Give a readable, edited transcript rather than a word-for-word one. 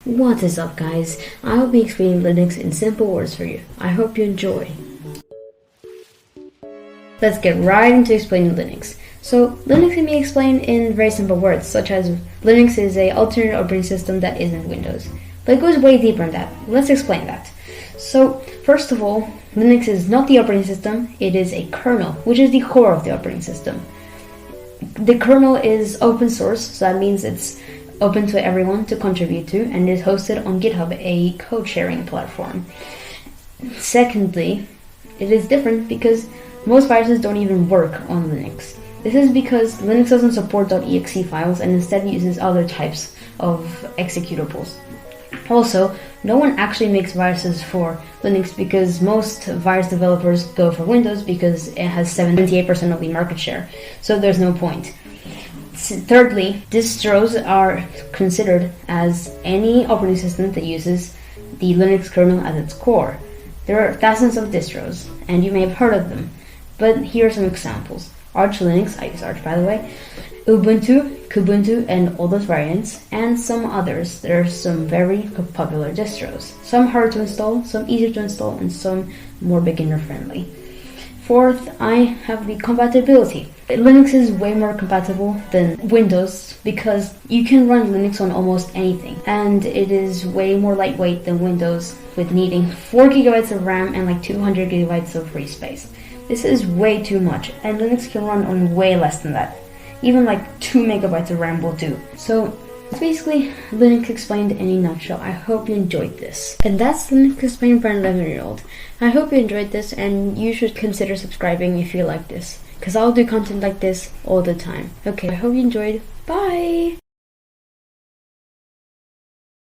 What is up, guys? I will be explaining Linux in simple words for you. I hope you enjoy. Let's get right into explaining Linux. So, Linux can be explained in very simple words, such as Linux is an alternate operating system that isn't Windows. But it goes way deeper than that. Let's explain that. So, first of all, Linux is not the operating system, it is a kernel, which is the core of the operating system. The kernel is open source, so that means it's open to everyone to contribute to, and is hosted on GitHub, a code sharing platform. Secondly, it is different because most viruses don't even work on Linux. This is because Linux doesn't support .exe files and instead uses other types of executables. Also, no one actually makes viruses for Linux because most virus developers go for Windows because it has 78% of the market share, so there's no point. Thirdly, distros are considered as any operating system that uses the Linux kernel as its core. There are thousands of distros, and you may have heard of them, but here are some examples. Arch Linux, I use Arch by the way, Ubuntu, Kubuntu, and all those variants, and some others. There are some very popular distros. Some hard to install, some easier to install, and some more beginner friendly. Fourth, I have the compatibility. Linux is way more compatible than Windows because you can run Linux on almost anything, and it is way more lightweight than Windows with needing 4 GB of RAM and like 200 GB of free space. This is way too much, and Linux can run on way less than that. Even like 2 MB of RAM will do. So it's basically Linux explained in a nutshell. I hope you enjoyed this. And that's Linux explained by an 11-year-old. I hope you enjoyed this, and you should consider subscribing if you like this, because I'll do content like this all the time. Okay, I hope you enjoyed. Bye!